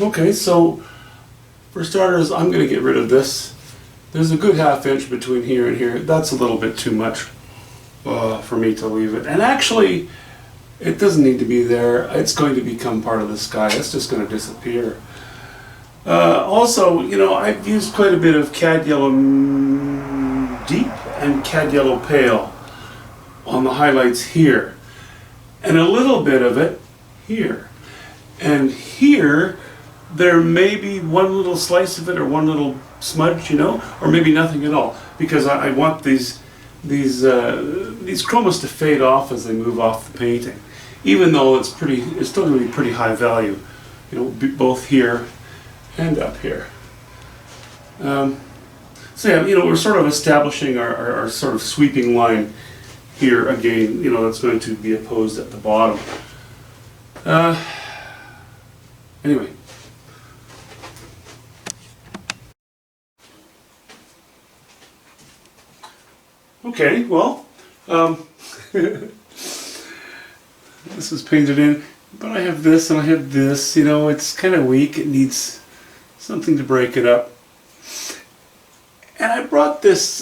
Okay, so for starters, I'm going to get rid of this. There's a good ½ inch between here and here. That's a little bit too much for me to leave it. And actually, it doesn't need to be there. It's going to become part of the sky. It's just going to disappear. Also, you know, I've used quite a bit of Cad Yellow Deep and Cad Yellow Pale on the highlights here. And a little bit of it here. And here, there may be one little slice of it or one little smudge, you know, or maybe nothing at all, because I want these chromas to fade off as they move off the painting, even though it's still going to be pretty high value, you know, both here and up here. So yeah, you know, we're sort of establishing our sort of sweeping line here again, you know, that's going to be opposed at the bottom. Anyway. Okay, well, this is painted in, but I have this and I have this, you know, it's kind of weak, it needs something to break it up. And I brought this,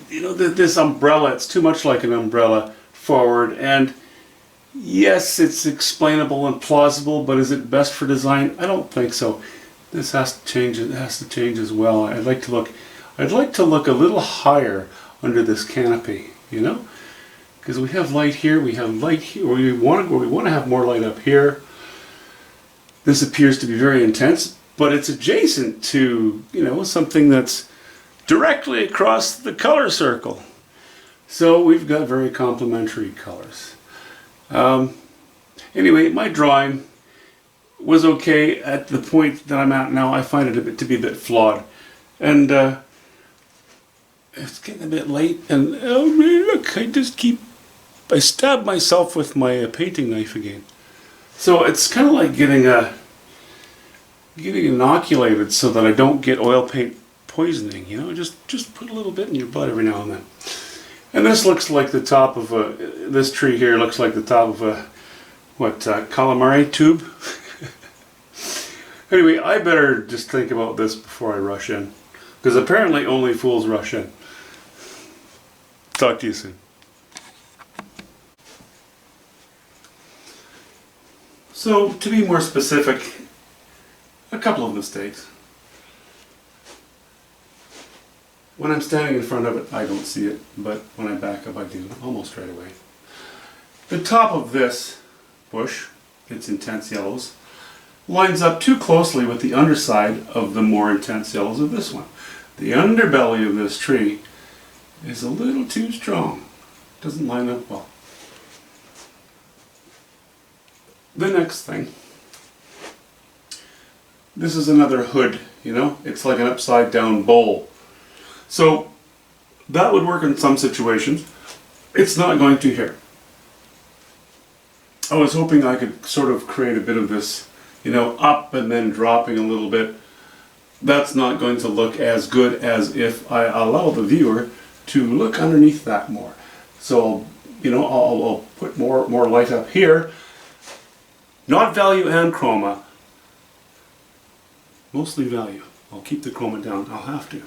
you know, this umbrella, it's too much like an umbrella forward, and yes, it's explainable and plausible, but is it best for design? I don't think so. This has to change, it has to change as well. I'd like to look a little higher under this canopy, you know, because we have light here, we have light here, or we want to have more light up here. This appears to be very intense, but it's adjacent to, you know, something that's directly across the color circle. So we've got very complementary colors. Anyway, my drawing was okay at the point that I'm at now. I find it to be a bit flawed, and it's getting a bit late, and oh look, I stab myself with my painting knife again. So it's kind of like getting inoculated so that I don't get oil paint poisoning, you know, just put a little bit in your butt every now and then. And this looks like the top of this tree here looks like the top of a, calamari tube? Anyway, I better just think about this before I rush in, because apparently only fools rush in. Talk to you soon. So, to be more specific, a couple of mistakes. When I'm standing in front of it, I don't see it, but when I back up, I do, almost right away. The top of this bush, its intense yellows, lines up too closely with the underside of the more intense yellows of this one. The underbelly of this tree is a little too strong. Doesn't line up well. The next thing, this is another hood, you know, it's like an upside down bowl. So that would work in some situations. It's not going to here. I was hoping I could sort of create a bit of this, you know, up and then dropping a little bit. That's not going to look as good as if I allow the viewer to look underneath that more. So, you know, I'll put more light up here. Not value and chroma. Mostly value. I'll keep the chroma down. I'll have to,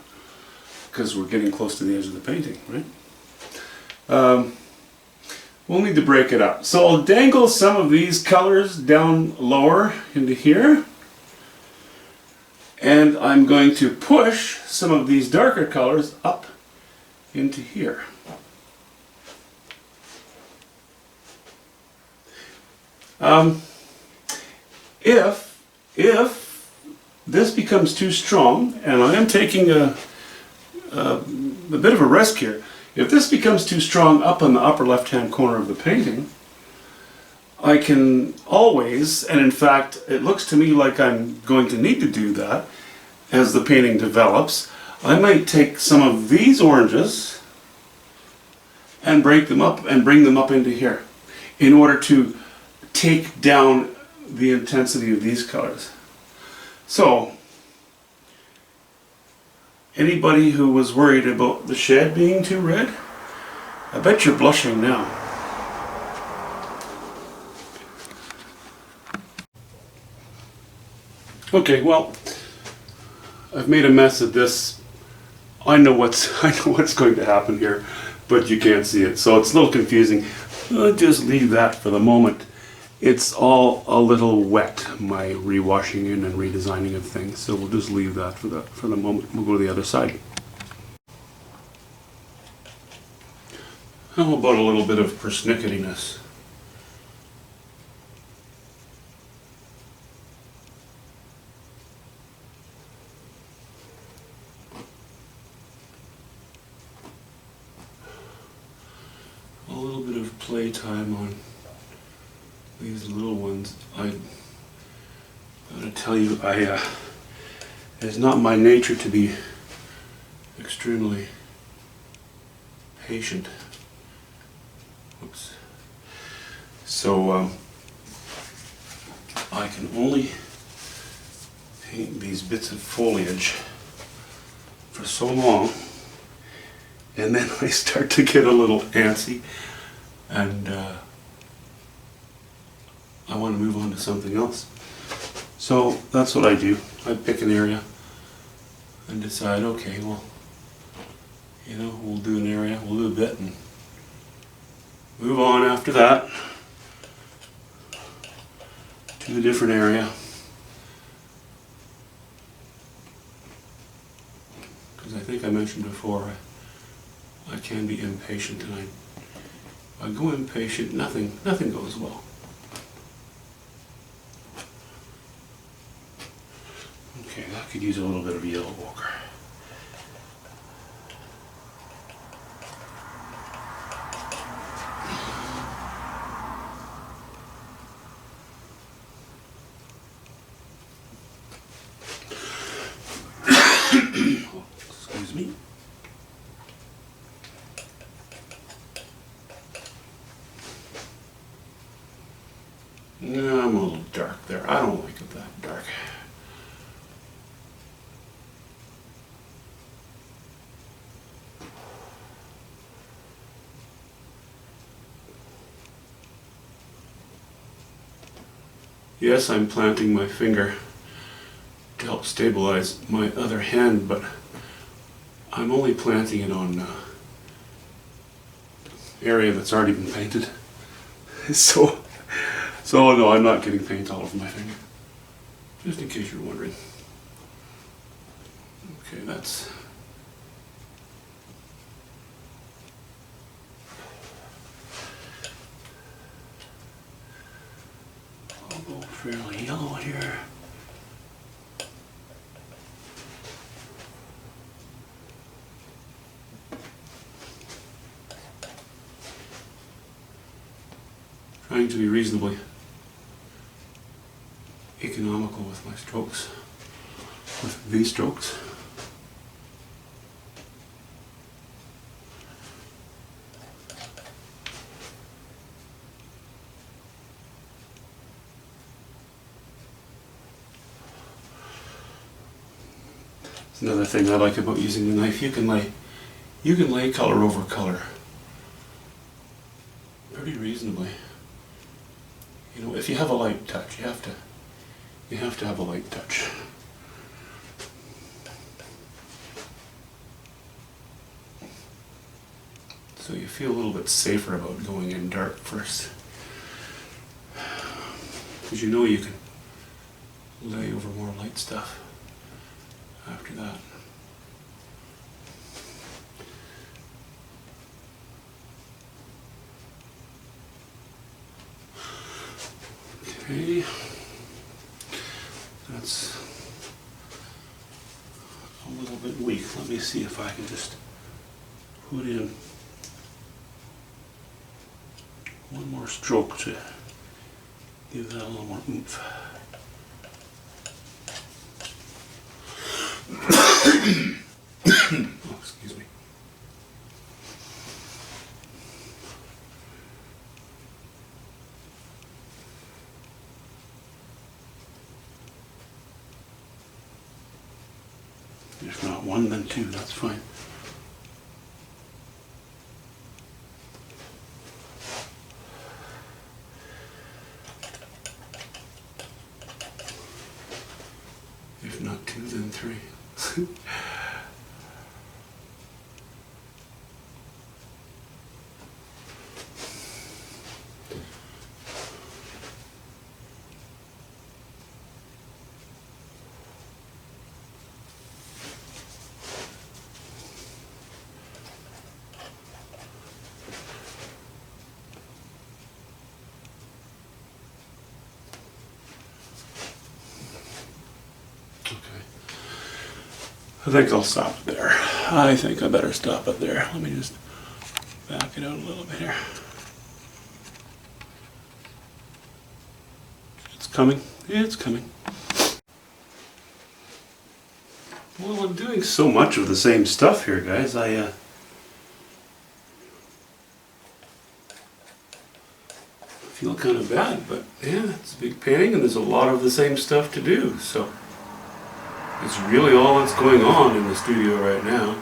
because we're getting close to the edge of the painting, right? We'll need to break it up. So I'll dangle some of these colors down lower into here. And I'm going to push some of these darker colors up into here. If this becomes too strong, and I am taking a bit of a risk here, if this becomes too strong up in the upper left-hand corner of the painting, I can always, and in fact it looks to me like I'm going to need to do that as the painting develops, I might take some of these oranges and break them up and bring them up into here in order to take down the intensity of these colors. So, anybody who was worried about the shed being too red, I bet you're blushing now. Okay, well, I've made a mess of this. I know what's going to happen here, but you can't see it, so it's a little confusing. I'll just leave that for the moment. It's all a little wet, my rewashing in and redesigning of things, so we'll just leave that for the moment. We'll go to the other side. How about a little bit of persnicketiness? A little bit of playtime on these little ones. I gotta tell you, it's not my nature to be extremely patient. Oops. So I can only paint these bits of foliage for so long, and then I start to get a little antsy, and I want to move on to something else. So that's what I do. I pick an area and decide, okay, well, you know, we'll do an area, we'll do a bit, and move on after that to a different area. Because I think I mentioned before, I can be impatient, and if I go impatient, nothing goes well. Okay, that could use a little bit of yellow ochre. Excuse me. No, I'm a little dark there. I don't like it that dark. Yes, I'm planting my finger to help stabilize my other hand, but I'm only planting it on area that's already been painted. So no, I'm not getting paint all over my finger. Just in case you're wondering. Okay, that's... I'll go fairly yellow here. Trying to be reasonably economical with my strokes, with V strokes. It's another thing I like about using the knife. You can lay color over color pretty reasonably. You know, if you have a light touch, you have to have a light touch. So you feel a little bit safer about going in dark first, because you know you can lay over more light stuff after that. Okay, that's a little bit weak. Let me see if I can just put in one more stroke to give that a little more oomph. Oh, excuse me. If not one, then two, that's fine. not 2, then 3. I think I'll stop it there. I think I better stop it there. Let me just back it out a little bit here. It's coming. It's coming. Well, I'm doing so much of the same stuff here, guys. I feel kind of bad, but yeah, it's a big painting and there's a lot of the same stuff to do, so it's really all that's going on in the studio right now.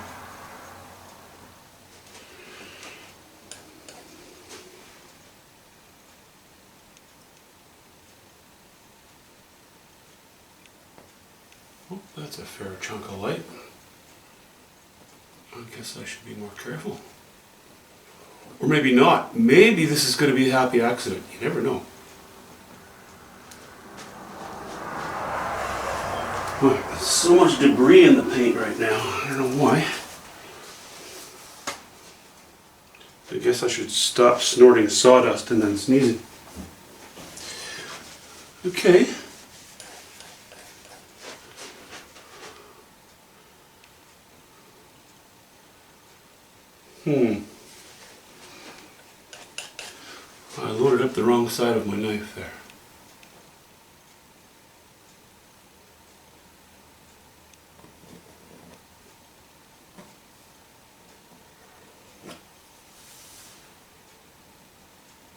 Oh, that's a fair chunk of light. I guess I should be more careful. Or maybe not. Maybe this is going to be a happy accident. You never know. There's so much debris in the paint right now. I don't know why. I guess I should stop snorting sawdust and then sneezing. Okay. I loaded up the wrong side of my knife there.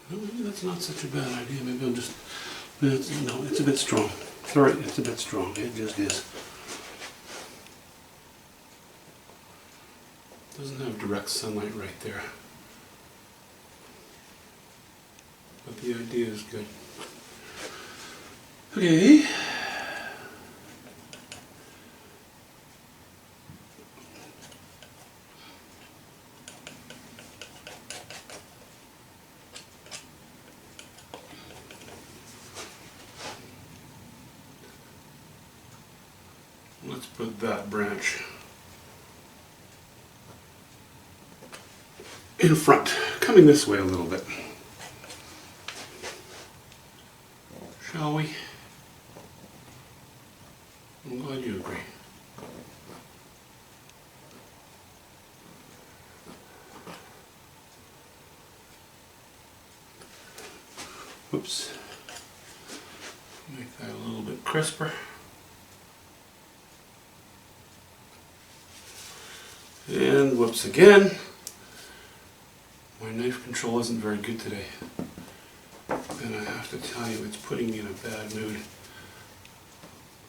Well, maybe that's not such a bad idea. Maybe I'll just... No, it's a bit strong. Sorry, it's a bit strong. It just is. Doesn't have direct sunlight right there. But the idea is good. Okay. Let's put that branch in front, coming this way a little bit. Shall we? I'm glad you agree. Whoops. Make that a little bit crisper. And whoops again. My knife control isn't very good today. And I have to tell you, it's putting me in a bad mood.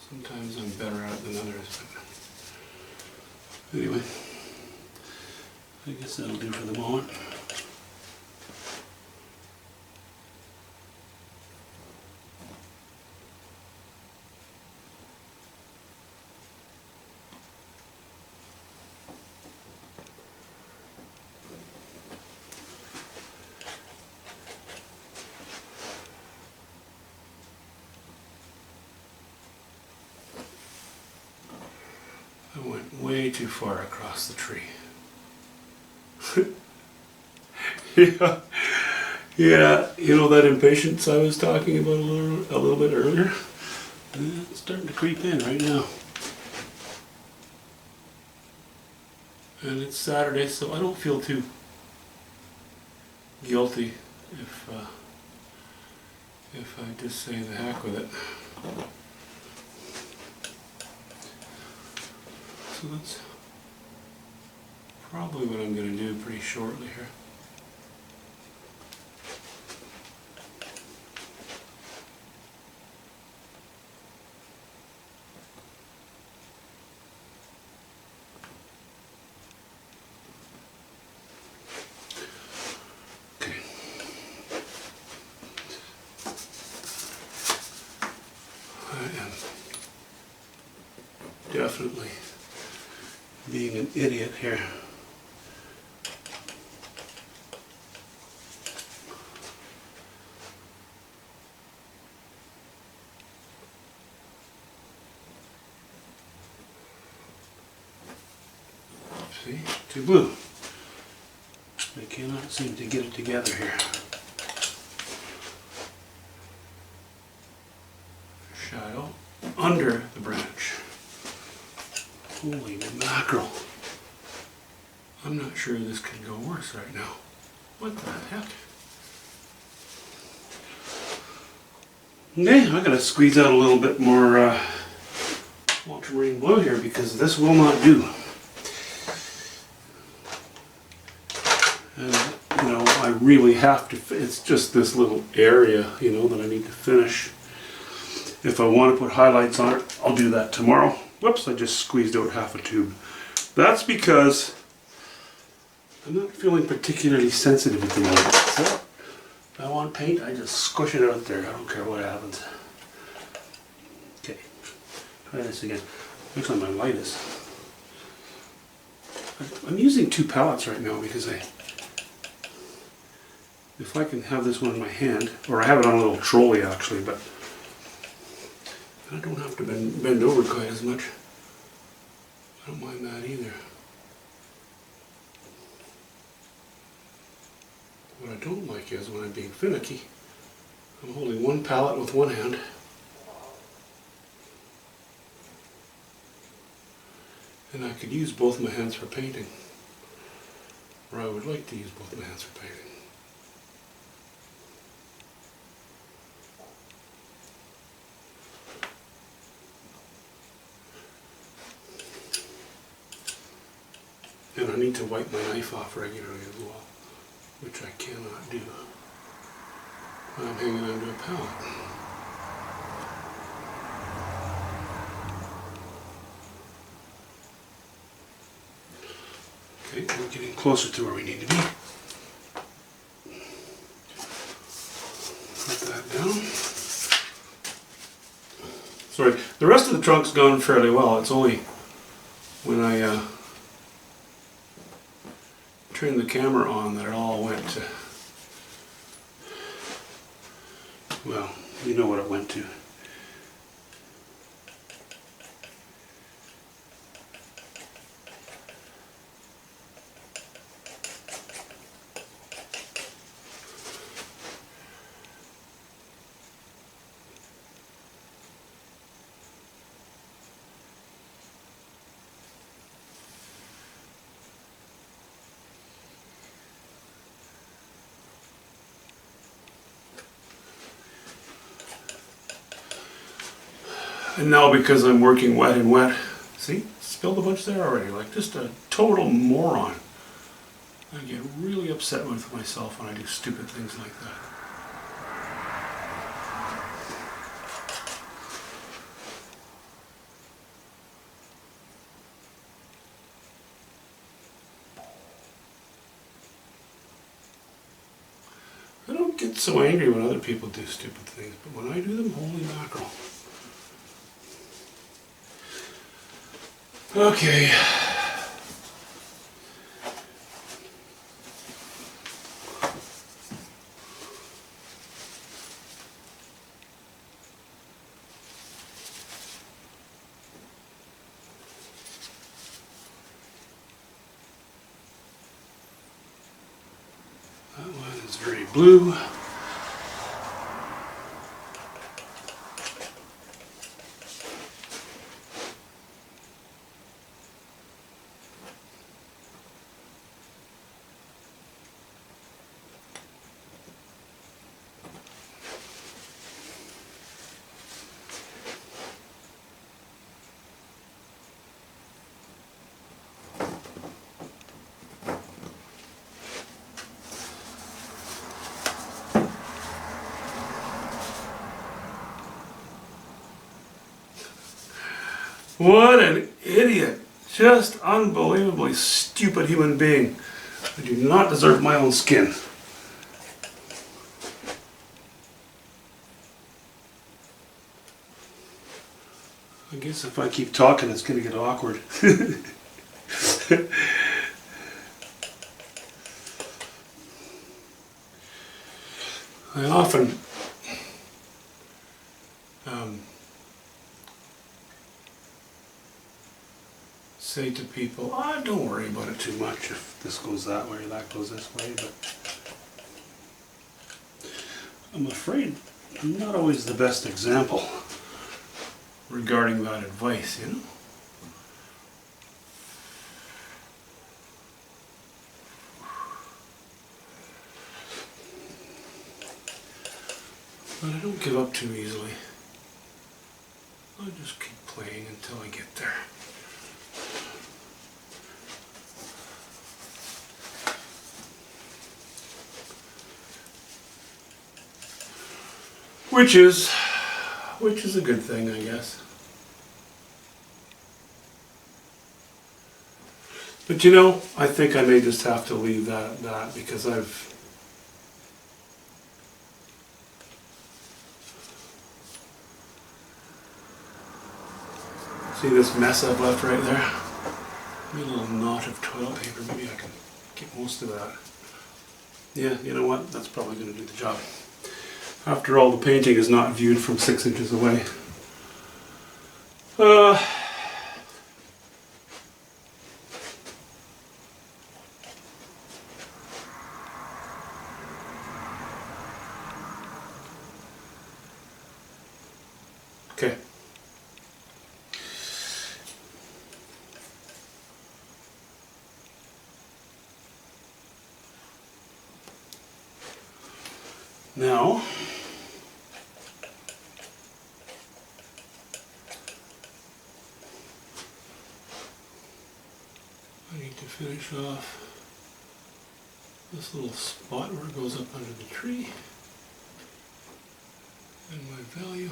Sometimes I'm better at it than others. But anyway, I guess that'll do for the moment. I went way too far across the tree. Yeah, you know that impatience I was talking about a little bit earlier? It's starting to creep in right now. And it's Saturday, so I don't feel too guilty if I just say the heck with it. So that's probably what I'm going to do pretty shortly here. Okay. I am Definitely being an idiot here. See, too blue. I cannot seem to get it together here. Shadow under the branch. Holy mackerel. I'm not sure this can go worse right now. What the heck? Okay, I'm going to squeeze out a little bit more ultramarine blue here because this will not do. And, you know, I really have to, it's just this little area, you know, that I need to finish. If I want to put highlights on it, I'll do that tomorrow. Whoops, I just squeezed out half a tube. That's because I'm not feeling particularly sensitive at the moment. So, if I want paint, I just squish it out there. I don't care what happens. Okay, try this again. Looks like my light is. I'm using 2 palettes right now because if I can have this one in my hand, or I have it on a little trolley actually, but I don't have to bend over quite as much. I don't mind that either. What I don't like is when I'm being finicky, I'm holding one palette with one hand and I could use both my hands for painting. Or I would like to use both my hands for painting. And I need to wipe my knife off regularly as well, which I cannot do. I'm hanging onto a pallet. Okay, we're getting closer to where we need to be. Put that down. Sorry, the rest of the trunk's gone fairly well. It's only when I turned the camera on that it all went to, well, you know what it went to. And now because I'm working wet and wet, see, spilled a bunch there already, like just a total moron. I get really upset with myself when I do stupid things like that. I don't get so angry when other people do stupid things, but when I do them, holy mackerel. Okay. That one is very blue. What an idiot. Just unbelievably stupid human being. I do not deserve my own skin. I guess if I keep talking, it's going to get awkward. I often say to people, don't worry about it too much if this goes that way or that goes this way, but I'm afraid I'm not always the best example regarding that advice, you know? But I don't give up too easily. I'll just keep playing until I get there. Which is a good thing, I guess. But you know, I think I may just have to leave that at that because see this mess I've left right there? Maybe a little knot of toilet paper, maybe I can get most of that. Yeah, you know what? That's probably going to do the job. After all, the painting is not viewed from 6 inches away. Okay. Now, I need to finish off this little spot where it goes up under the tree. And my value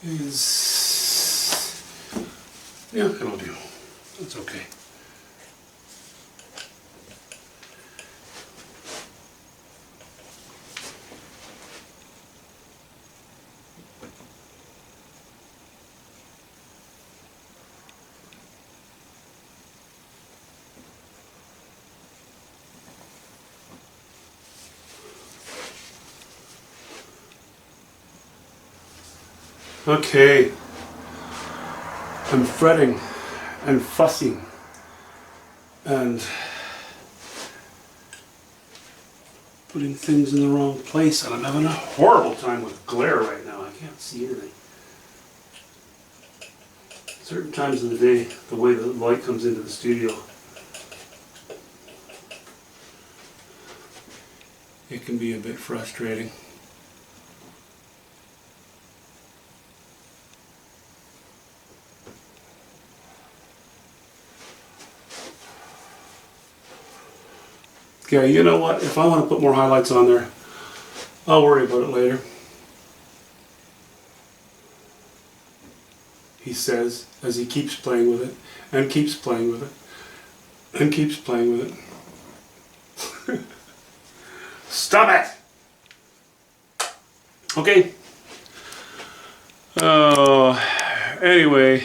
is, yeah, it'll do. That's okay. Okay, I'm fretting and fussing and putting things in the wrong place, and I'm having a horrible time with glare right now. I can't see anything. Certain times of the day, the way the light comes into the studio, it can be a bit frustrating. Yeah, you know what? If I want to put more highlights on there, I'll worry about it later. He says, as he keeps playing with it, and keeps playing with it, and keeps playing with it. Stop it! Okay. Anyway,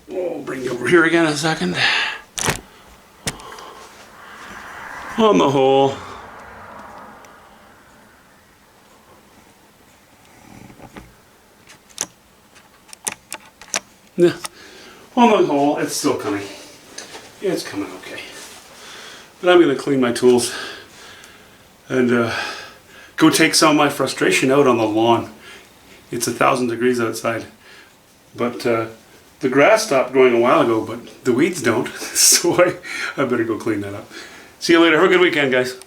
we'll bring you over here again in a second. On the whole, yeah, on the whole, it's still coming. Yeah, it's coming okay. But I'm going to clean my tools and go take some of my frustration out on the lawn. It's 1,000 degrees outside, but the grass stopped growing a while ago, but the weeds don't, so I better go clean that up. See you later. Have a good weekend, guys.